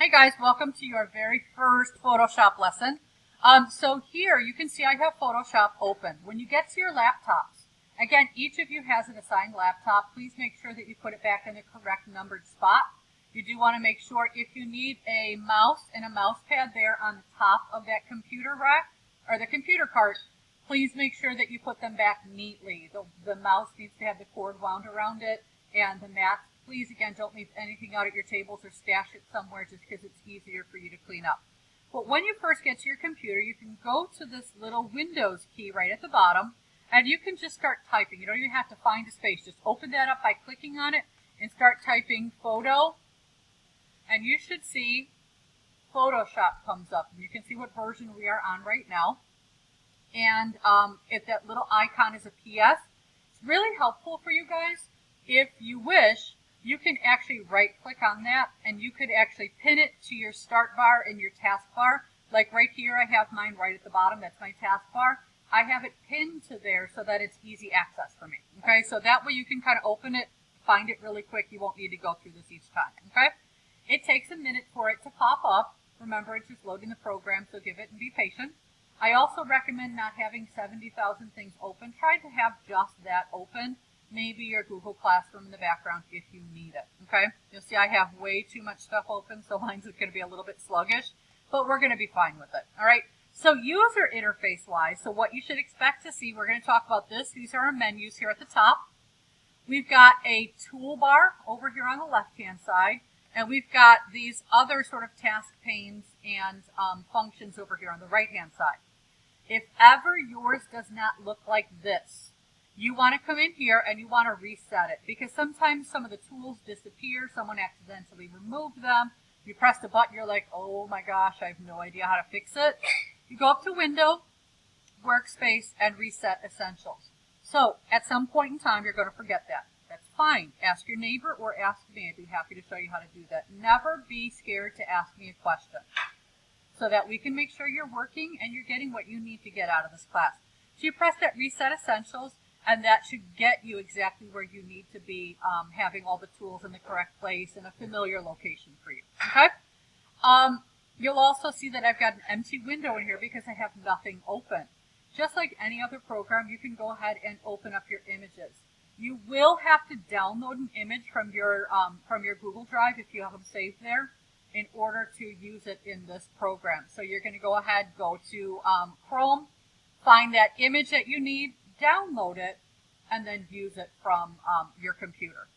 Hey guys, welcome to your very first Photoshop lesson. So here you can see I have Photoshop open. When you get to your laptops, again, each of you has an assigned laptop. Please make sure that you put it back in the correct numbered spot. You do want to make sure if you need a mouse and a mouse pad there on the top of that computer rack or the computer cart, please make sure that you put them back neatly. The mouse needs to have the cord wound around it, and the mat. Please, again, don't leave anything out at your tables or stash it somewhere just because it's easier for you to clean up. But when you first get to your computer, you can go to this little Windows key right at the bottom, and you can just start typing. You don't even have to find a space. Just open that up by clicking on it and start typing photo, and you should see Photoshop comes up. And you can see what version we are on right now. And if that little icon is a PS, it's really helpful for you guys. If you wish, you can actually right click on that and you could actually pin it to your start bar and your taskbar. Like right here, I have mine right at the bottom. That's my taskbar. I have it pinned to there so that it's easy access for me. Okay, so that way you can kind of open it, find it really quick. You won't need to go through this each time. Okay, it takes a minute for it to pop up. Remember, it's just loading the program, so give it and be patient. I also recommend not having 70,000 things open. Try to have just that open. Maybe your Google Classroom in the background if you need it, okay? You'll see I have way too much stuff open, so mine's going to be a little bit sluggish, but we're going to be fine with it, all right? So user interface-wise, so what you should expect to see, we're going to talk about this. These are our menus here at the top. We've got a toolbar over here on the left-hand side, and we've got these other sort of task panes and functions over here on the right-hand side. If ever yours does not look like this, you want to come in here and you want to reset it because sometimes some of the tools disappear, someone accidentally removed them, you press the button, you're like, oh my gosh, I have no idea how to fix it. You go up to Window, Workspace, and Reset Essentials. So at some point in time, you're going to forget that. That's fine. Ask your neighbor or ask me. I'd be happy to show you how to do that. Never be scared to ask me a question so that we can make sure you're working and you're getting what you need to get out of this class. So you press that Reset Essentials, and that should get you exactly where you need to be, having all the tools in the correct place and a familiar location for you, okay? You'll also see that I've got an empty window in here because I have nothing open. Just like any other program, you can go ahead and open up your images. You will have to download an image from your Google Drive if you have them saved there in order to use it in this program. So you're going to go ahead, go to Chrome, find that image that you need, download it, and then use it from your computer.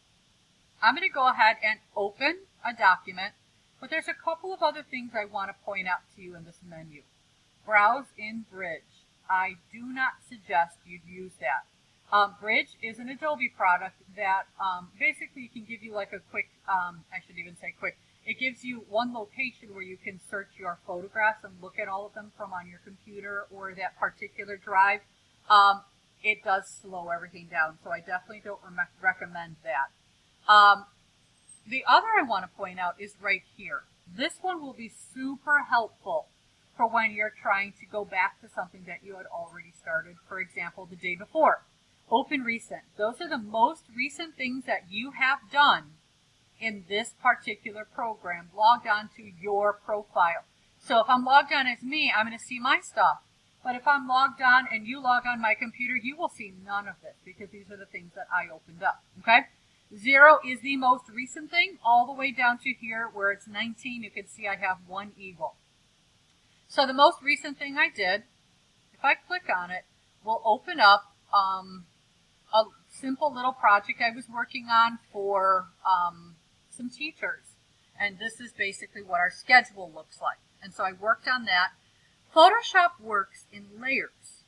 I'm going to go ahead and open a document, but there's a couple of other things I want to point out to you in this menu. Browse in Bridge. I do not suggest you use that. Bridge is an Adobe product that basically can give you like a quick, I should even say quick, it gives you one location where you can search your photographs and look at all of them from on your computer or that particular drive. It does slow everything down, so I definitely don't recommend that. The other I want to point out is right here. This one will be super helpful for when you're trying to go back to something that you had already started, for example, the day before. Open Recent. Those are the most recent things that you have done in this particular program, logged on to your profile. So if I'm logged on as me, I'm going to see my stuff. But if I'm logged on and you log on my computer, you will see none of this because these are the things that I opened up, okay? 0 is the most recent thing, all the way down to here where it's 19. You can see I have one eagle. So the most recent thing I did, if I click on it, will open up a simple little project I was working on for some teachers. And this is basically what our schedule looks like. And so I worked on that. Photoshop works in layers.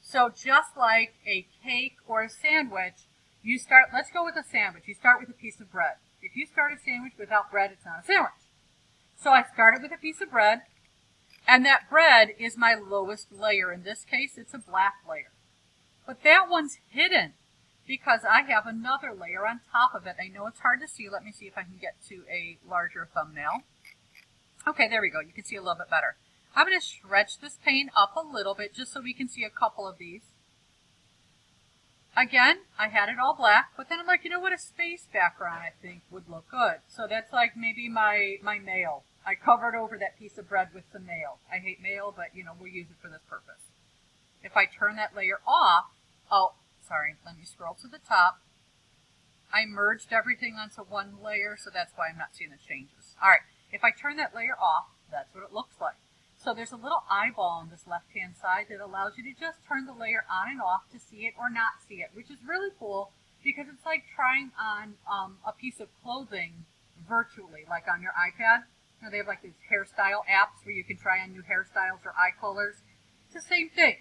So just like a cake or a sandwich, you start, let's go with a sandwich. You start with a piece of bread. If you start a sandwich without bread, it's not a sandwich. So I started with a piece of bread, and that bread is my lowest layer. In this case, it's a black layer. But that one's hidden because I have another layer on top of it. I know it's hard to see. Let me see if I can get to a larger thumbnail. Okay, there we go. You can see a little bit better. I'm going to stretch this pane up a little bit just so we can see a couple of these. Again, I had it all black, but then I'm like, you know what, a space background I think would look good. So that's like maybe my mail I covered over that piece of bread with some mayo. I hate mayo, but you know, we'll use it for this purpose. If I turn that layer off, oh, sorry, let me scroll to the top. I merged everything onto one layer, so that's why I'm not seeing the changes. All right, if I turn that layer off, that's what it looks like. So there's a little eyeball on this left-hand side that allows you to just turn the layer on and off to see it or not see it, which is really cool because it's like trying on a piece of clothing virtually, like on your iPad. You know, they have like these hairstyle apps where you can try on new hairstyles or eye colors. It's the same thing.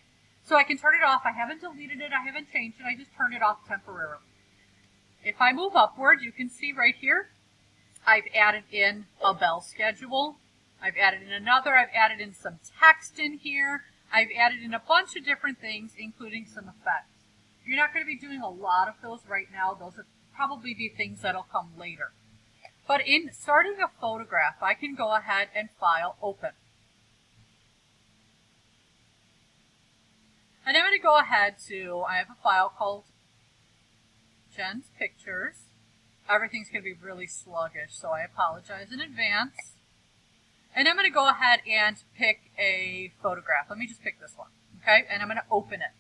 So I can turn it off. I haven't deleted it. I haven't changed it. I just turned it off temporarily. If I move upward, you can see right here, I've added in a bell schedule. I've added in another. I've added in some text in here. I've added in a bunch of different things, including some effects. You're not going to be doing a lot of those right now. Those will probably be things that'll come later. But in starting a photograph, I can go ahead and file open. And I'm going to go ahead to, I have a file called Jen's Pictures. Everything's going to be really sluggish, so I apologize in advance. And I'm going to go ahead and pick a photograph. Let me just pick this one, okay? And I'm going to open it.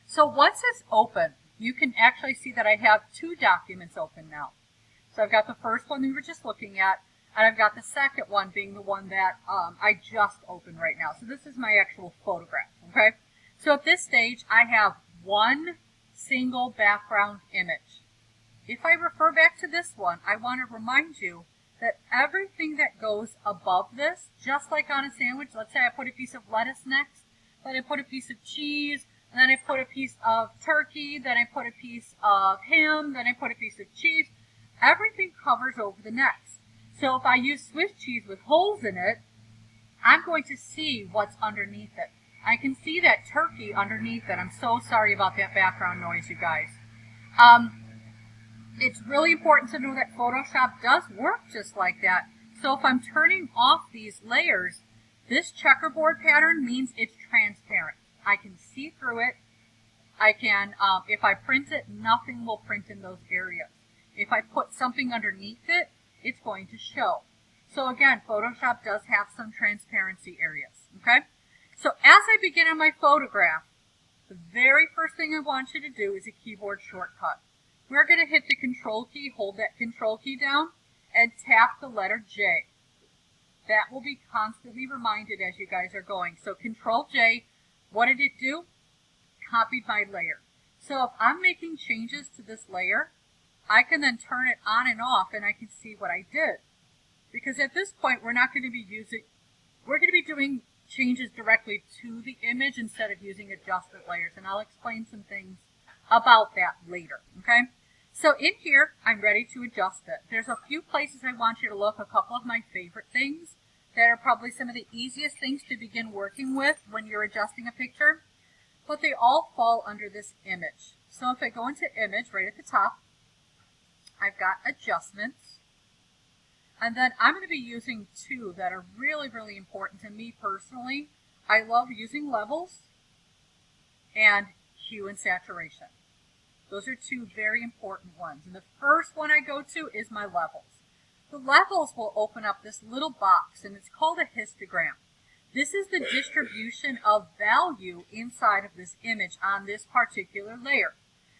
So once it's open, you can actually see that I have two documents open now. So I've got the first one we were just looking at, and I've got the second one being the one that I just opened right now. So this is my actual photograph, okay? So at this stage, I have one single background image. If I refer back to this one, I want to remind you that everything that goes above this, just like on a sandwich, let's say I put a piece of lettuce next, then I put a piece of cheese, and then I put a piece of turkey, then I put a piece of ham, then I put a piece of cheese. Everything covers over the next. So if I use Swiss cheese with holes in it, I'm going to see what's underneath it. I can see that turkey underneath it. I'm so sorry about that background noise, you guys. It's really important to know that Photoshop does work just like that. So if I'm turning off these layers, this checkerboard pattern means it's transparent. I can see through it. I can, if I print it, nothing will print in those areas. If I put something underneath it, it's going to show. So again, Photoshop does have some transparency areas, okay? So as I begin on my photograph, the very first thing I want you to do is a keyboard shortcut. We're going to hit the Control key, hold that Control key down, and tap the letter J. That will be constantly reminded as you guys are going. So Control J, what did it do? Copied my layer. So if I'm making changes to this layer, I can then turn it on and off and I can see what I did. Because at this point, we're not going to be we're going to be doing changes directly to the image instead of using adjustment layers. And I'll explain some things about that later, okay? So in here, I'm ready to adjust it. There's a few places I want you to look, a couple of my favorite things that are probably some of the easiest things to begin working with when you're adjusting a picture, but they all fall under this image. So if I go into image right at the top, I've got adjustments, and then I'm going to be using two that are really, really important to me personally. I love using levels and hue and saturation. Those are two very important ones. And the first one I go to is my levels. The levels will open up this little box, and it's called a histogram. This is the distribution of value inside of this image on this particular layer.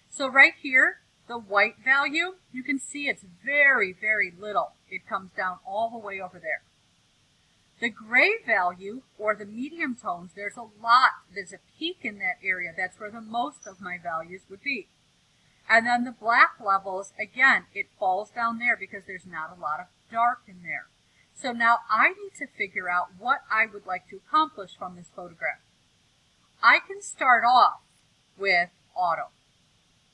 So right here, the white value, you can see it's very, very little. It comes down all the way over there. The gray value, or the medium tones, there's a lot. There's a peak in that area. That's where the most of my values would be. And then the black levels, again, it falls down there because there's not a lot of dark in there. So now I need to figure out what I would like to accomplish from this photograph. I can start off with auto.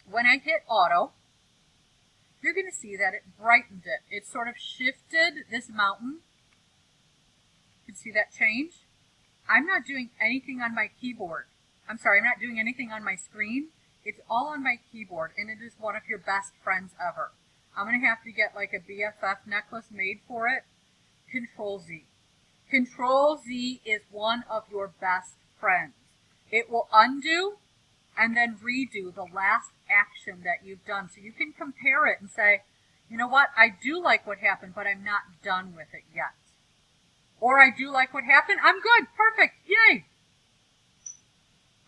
When I hit auto, you're going to see that it brightened it. It sort of shifted this mountain. You can see that change. I'm not doing anything on my keyboard. I'm sorry, I'm not doing anything on my screen. It's all on my keyboard, and it is one of your best friends ever. I'm going to have to get like a BFF necklace made for it. Control Z. Control Z is one of your best friends. It will undo and then redo the last action that you've done. So you can compare it and say, you know what, I do like what happened, but I'm not done with it yet. or I do like what happened, I'm good, perfect, yay.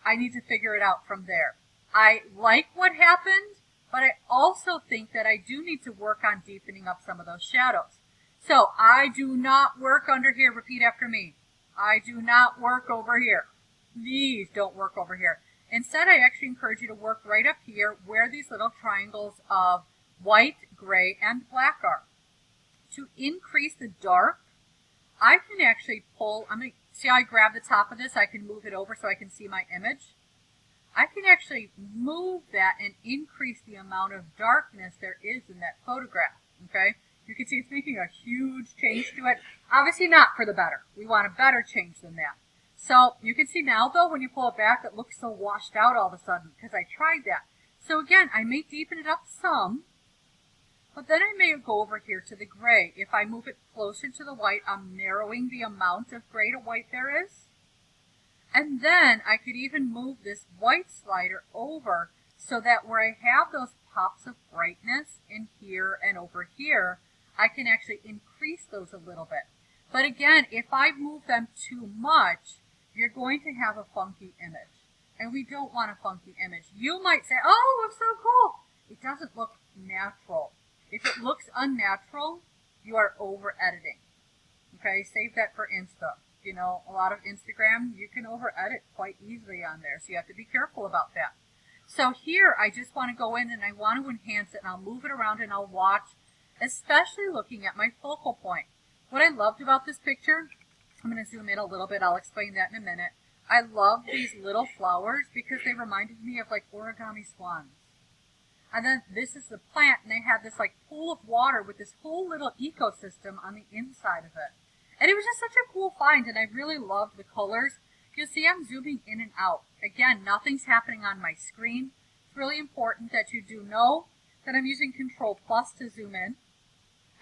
I need to figure it out from there. I like what happened, but I also think that I do need to work on deepening up some of those shadows. So I do not work under here. Repeat after me. I do not work over here. Please don't work over here. Instead, I actually encourage you to work right up here where these little triangles of white, gray, and black are. To increase the dark, I can actually pull, see how I grab the top of this? I can move it over so I can see my image. I can actually move that and increase the amount of darkness there is in that photograph, okay? You can see it's making a huge change to it. Obviously not for the better. We want a better change than that. So you can see now, though, when you pull it back, it looks so washed out all of a sudden because I tried that. So again, I may deepen it up some, but then I may go over here to the gray. If I move it closer to the white, I'm narrowing the amount of gray to white there is. And then I could even move this white slider over so that where I have those pops of brightness in here and over here, I can actually increase those a little bit. But again, if I move them too much, you're going to have a funky image. And we don't want a funky image. You might say, oh, it looks so cool. It doesn't look natural. If it looks unnatural, you are over editing. Okay, save that for Insta. You know, a lot of Instagram, you can over edit quite easily on there. So you have to be careful about that. So here, I just want to go in and I want to enhance it and I'll move it around and I'll watch, especially looking at my focal point. What I loved about this picture, I'm going to zoom in a little bit. I'll explain that in a minute. I love these little flowers because they reminded me of like origami swans. And then this is the plant and they had this like pool of water with this whole little ecosystem on the inside of it. And it was just such a cool find, and I really loved the colors. You'll see I'm zooming in and out. Again, nothing's happening on my screen. It's really important that you do know that I'm using Control plus to zoom in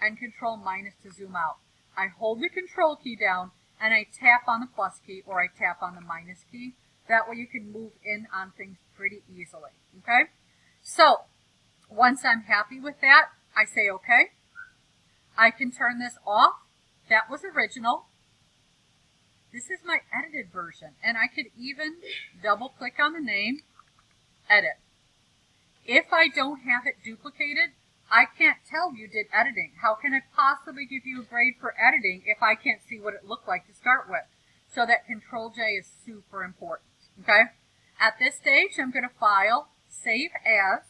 and Control minus to zoom out. I hold the Control key down and I tap on the plus key or I tap on the minus key. That way you can move in on things pretty easily. Okay? So, once I'm happy with that, I say okay. I can turn this off. That was original. This is my edited version, and I could even double click on the name, edit. If I don't have it duplicated, I can't tell you did editing. How can I possibly give you a grade for editing if I can't see what it looked like to start with? So that Control J is super important, okay? At this stage, I'm going to File, Save As,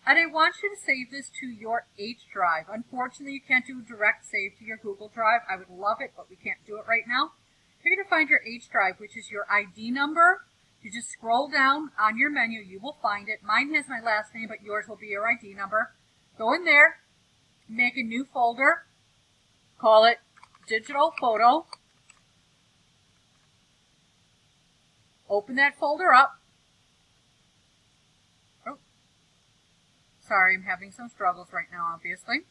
and I want you to save this to your H drive. Unfortunately, you can't do a direct save to your Google Drive. I would love it, but we can't do it right now. You're going to find your H drive, which is your ID number. You just scroll down on your menu. You will find it. Mine has my last name, but yours will be your ID number. Go in there, make a new folder, call it Digital Photo. Open that folder up. Sorry, I'm having some struggles right now, obviously.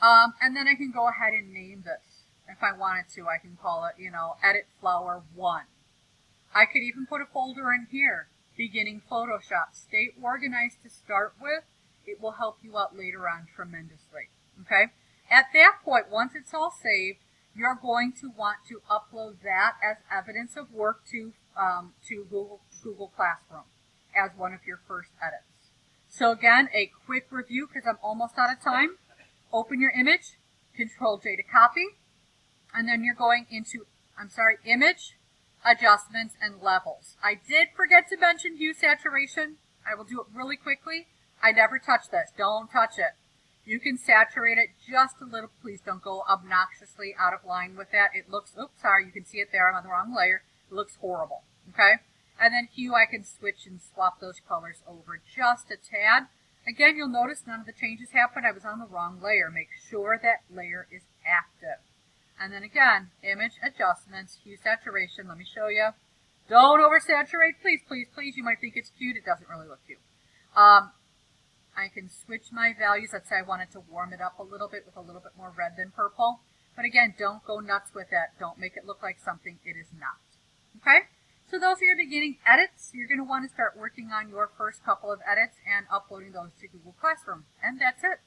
And then I can go ahead and name this. If I wanted to, I can call it, Edit Flower 1. I could even put a folder in here, Beginning Photoshop. Stay organized to start with. It will help you out later on tremendously. Okay? At that point, once it's all saved, you're going to want to upload that as evidence of work to Google Classroom as one of your first edits. So again, a quick review because I'm almost out of time. Open your image, Control J to copy, and then you're going into, Image, Adjustments, and Levels. I did forget to mention Hue Saturation. I will do it really quickly. I never touch this. Don't touch it. You can saturate it just a little. Please don't go obnoxiously out of line with that. It looks, you can see it there. I'm on the wrong layer. It looks horrible, okay? And then Hue, I can switch and swap those colors over just a tad. Again, you'll notice none of the changes happened. I was on the wrong layer. Make sure that layer is active. And then again, Image, Adjustments, Hue Saturation. Let me show you. Don't oversaturate, please, please, please. You might think it's cute. It doesn't really look cute. I can switch my values. Let's say I wanted to warm it up a little bit with a little bit more red than purple. But again, don't go nuts with that. Don't make it look like something it is not. Okay? So those are your beginning edits. You're going to want to start working on your first couple of edits and uploading those to Google Classroom. And that's it.